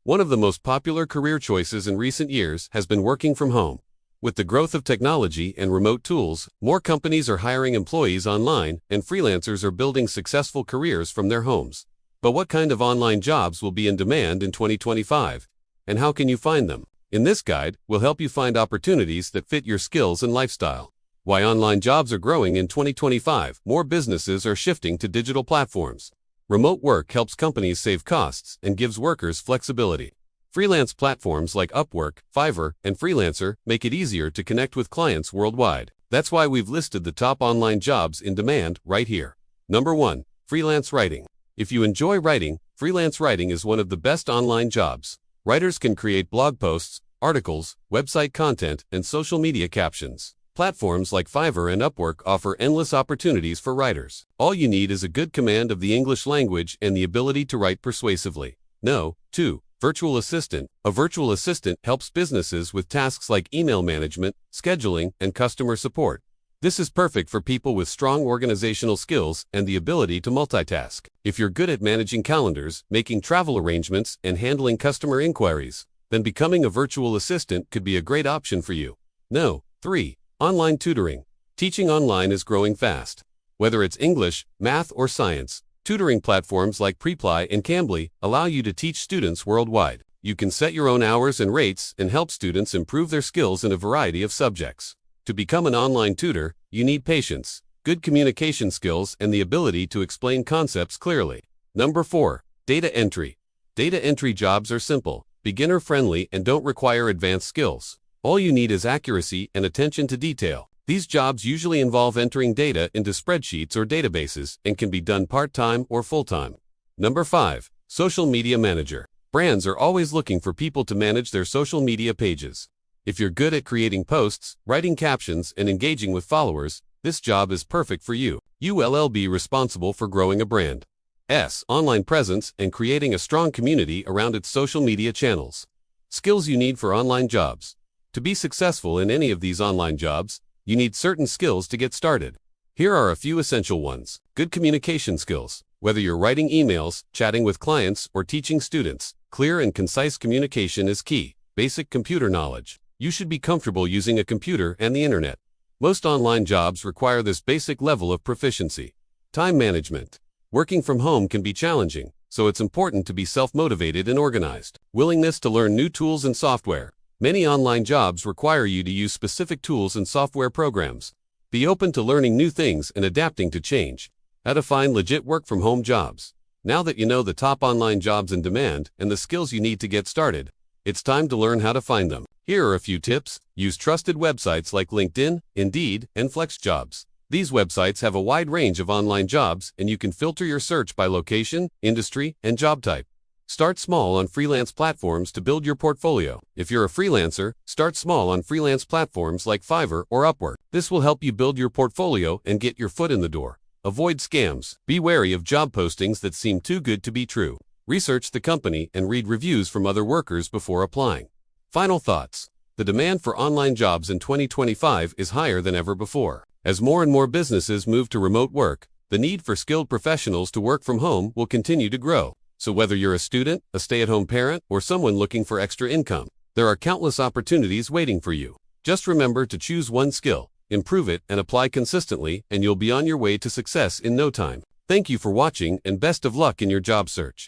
One of the most popular career choices in recent years has been working from home. With the growth of technology and remote tools, more companies are hiring employees online, and freelancers are building successful careers from their homes. But what kind of online jobs will be in demand in 2025? And how can you find them? In this guide, we'll help you find opportunities that fit your skills and lifestyle. Why online jobs are growing in 2025. More businesses are shifting to digital platforms. Remote work helps companies save costs and gives workers flexibility. Freelance platforms like Upwork, Fiverr, and Freelancer make it easier to connect with clients worldwide. That's why we've listed the top online jobs in demand right here. Number 1. Freelance writing. If you enjoy writing, freelance writing is one of the best online jobs. Writers can create blog posts, articles, website content, and social media captions. Platforms like Fiverr and Upwork offer endless opportunities for writers. All you need is a good command of the English language and the ability to write persuasively. 2. Virtual assistant. A virtual assistant helps businesses with tasks like email management, scheduling, and customer support. This is perfect for people with strong organizational skills and the ability to multitask. If you're good at managing calendars, making travel arrangements, and handling customer inquiries, then becoming a virtual assistant could be a great option for you. 3. Online tutoring. Teaching online is growing fast. Whether it's English, math, or science, tutoring platforms like Preply and Cambly allow you to teach students worldwide. You can set your own hours and rates and help students improve their skills in a variety of subjects. To become an online tutor, you need patience, good communication skills, and the ability to explain concepts clearly. Number 4. Data entry. Data entry jobs are simple, beginner-friendly, and don't require advanced skills. All you need is accuracy and attention to detail. These jobs usually involve entering data into spreadsheets or databases and can be done part-time or full-time. Number 5. Social media manager. Brands are always looking for people to manage their social media pages. If you're good at creating posts, writing captions, and engaging with followers, this job is perfect for you. You'll be responsible for growing a brand's online presence and creating a strong community around its social media channels. Skills you need for online jobs. To be successful in any of these online jobs, you need certain skills to get started. Here are a few essential ones. Good communication skills. Whether you're writing emails, chatting with clients, or teaching students, clear and concise communication is key. Basic computer knowledge. You should be comfortable using a computer and the internet. Most online jobs require this basic level of proficiency. Time management. Working from home can be challenging, so it's important to be self-motivated and organized. Willingness to learn new tools and software. Many online jobs require you to use specific tools and software programs. Be open to learning new things and adapting to change. How to find legit work-from-home jobs. Now that you know the top online jobs in demand and the skills you need to get started, it's time to learn how to find them. Here are a few tips. Use trusted websites like LinkedIn, Indeed, and FlexJobs. These websites have a wide range of online jobs, and you can filter your search by location, industry, and job type. Start small on freelance platforms to build your portfolio. If you're a freelancer, start small on freelance platforms like Fiverr or Upwork. This will help you build your portfolio and get your foot in the door. Avoid scams. Be wary of job postings that seem too good to be true. Research the company and read reviews from other workers before applying. Final thoughts. The demand for online jobs in 2025 is higher than ever before. As more and more businesses move to remote work, the need for skilled professionals to work from home will continue to grow. So whether you're a student, a stay-at-home parent, or someone looking for extra income, there are countless opportunities waiting for you. Just remember to choose one skill, improve it, and apply consistently, and you'll be on your way to success in no time. Thank you for watching, and best of luck in your job search.